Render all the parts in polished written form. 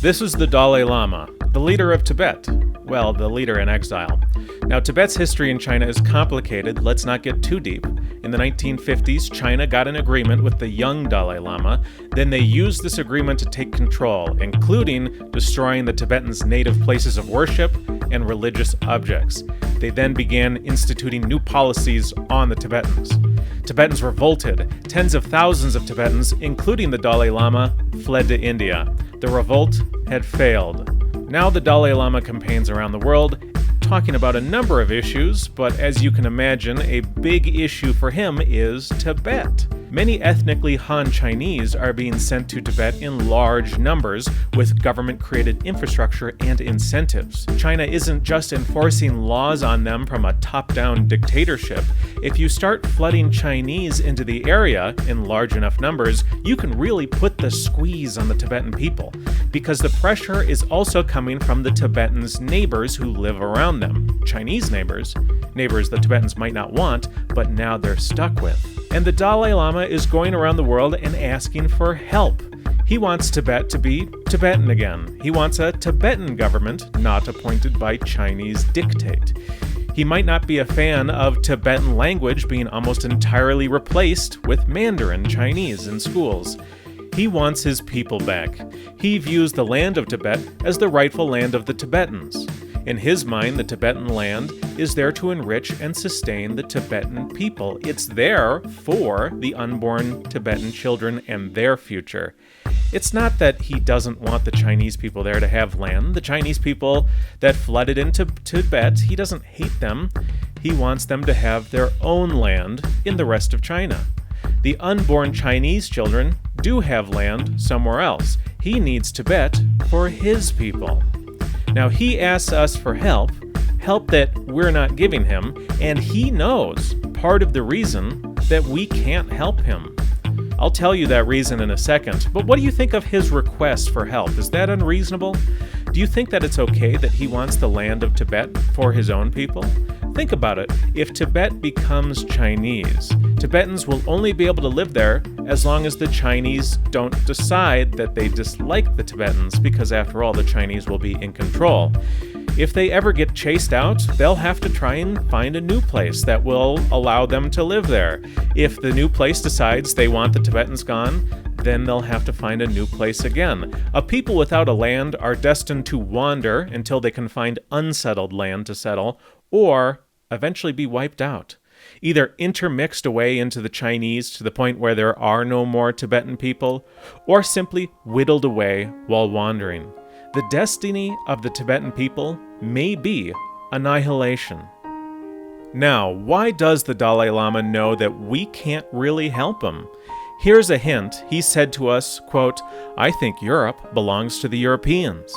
This is the Dalai Lama, the leader of Tibet. Well, the leader in exile. Now, Tibet's history in China is complicated. Let's not get too deep. In the 1950s, China got an agreement with the young Dalai Lama. Then they used this agreement to take control, including destroying the Tibetans' native places of worship and religious objects. They then began instituting new policies on the Tibetans. Tibetans revolted. Tens of thousands of Tibetans, including the Dalai Lama, fled to India. The revolt had failed. Now the Dalai Lama campaigns around the world, talking about a number of issues, but as you can imagine, a big issue for him is Tibet. Many ethnically Han Chinese are being sent to Tibet in large numbers with government-created infrastructure and incentives. China isn't just enforcing laws on them from a top-down dictatorship. If you start flooding Chinese into the area in large enough numbers, you can really put the squeeze on the Tibetan people, because the pressure is also coming from the Tibetans' neighbors who live around them. Chinese neighbors the Tibetans might not want, but now they're stuck with. And the Dalai Lama is going around the world and asking for help. He wants Tibet to be Tibetan again. He wants a Tibetan government not appointed by Chinese dictate. He might not be a fan of Tibetan language being almost entirely replaced with Mandarin Chinese in schools. He wants his people back. He views the land of Tibet as the rightful land of the Tibetans. In his mind, the Tibetan land is there to enrich and sustain the Tibetan people. It's there for the unborn Tibetan children and their future. It's not that he doesn't want the Chinese people there to have land. The Chinese people that flooded into Tibet, he doesn't hate them. He wants them to have their own land in the rest of China. The unborn Chinese children do have land somewhere else. He needs Tibet for his people. Now, he asks us for help that we're not giving him, and he knows part of the reason that we can't help him. I'll tell you that reason in a second, but what do you think of his request for help? Is that unreasonable? Do you think that it's okay that he wants the land of Tibet for his own people? Think about it. If Tibet becomes Chinese, Tibetans will only be able to live there as long as the Chinese don't decide that they dislike the Tibetans, because after all, the Chinese will be in control. If they ever get chased out, they'll have to try and find a new place that will allow them to live there. If the new place decides they want the Tibetans gone, then they'll have to find a new place again. A people without a land are destined to wander until they can find unsettled land to settle, or eventually be wiped out. Either intermixed away into the Chinese to the point where there are no more Tibetan people, or simply whittled away while wandering. The destiny of the Tibetan people may be annihilation. Now, why does the Dalai Lama know that we can't really help him? Here's a hint. He said to us, quote, "I think Europe belongs to the Europeans."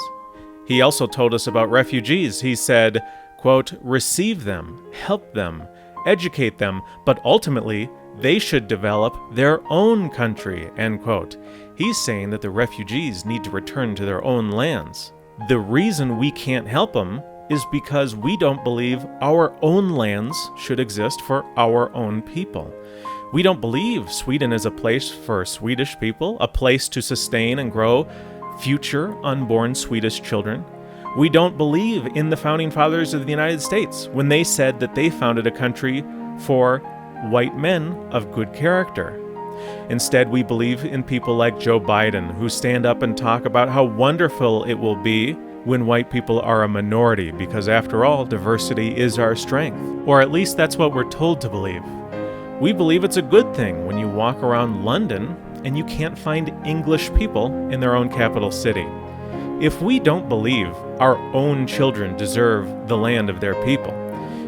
He also told us about refugees. He said, quote, "Receive them, help them, educate them, but ultimately they should develop their own country," end quote. He's saying that the refugees need to return to their own lands. The reason we can't help them is because we don't believe our own lands should exist for our own people. We don't believe Sweden is a place for Swedish people, a place to sustain and grow future unborn Swedish children. We don't believe in the founding fathers of the United States when they said that they founded a country for white men of good character. Instead, we believe in people like Joe Biden, who stand up and talk about how wonderful it will be when white people are a minority, because after all, diversity is our strength. Or at least that's what we're told to believe. We believe it's a good thing when you walk around London and you can't find English people in their own capital city. If we don't believe our own children deserve the land of their people,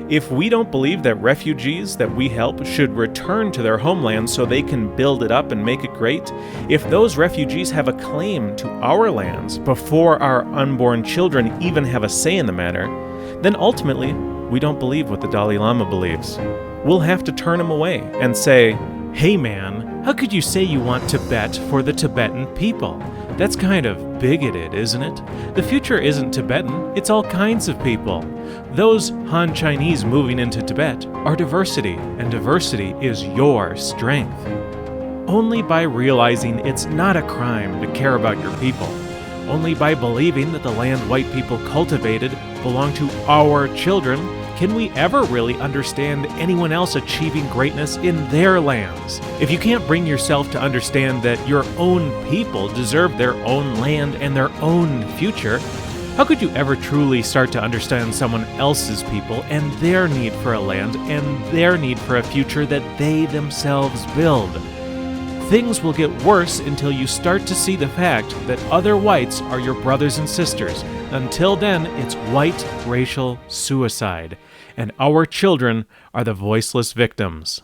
if we don't believe that refugees that we help should return to their homeland so they can build it up and make it great, if those refugees have a claim to our lands before our unborn children even have a say in the matter, then ultimately we don't believe what the Dalai Lama believes. We'll have to turn him away and say, "Hey man, how could you say you want Tibet for the Tibetan people? That's kind of bigoted, isn't it? The future isn't Tibetan, it's all kinds of people. Those Han Chinese moving into Tibet are diversity, and diversity is your strength." Only by realizing it's not a crime to care about your people, Only by believing that the land white people cultivated belonged to our children can we ever really understand anyone else achieving greatness in their lands. If you can't bring yourself to understand that your own people deserve their own land and their own future, how could you ever truly start to understand someone else's people and their need for a land and their need for a future that they themselves build? Things will get worse until you start to see the fact that other whites are your brothers and sisters. Until then, it's white racial suicide, and our children are the voiceless victims.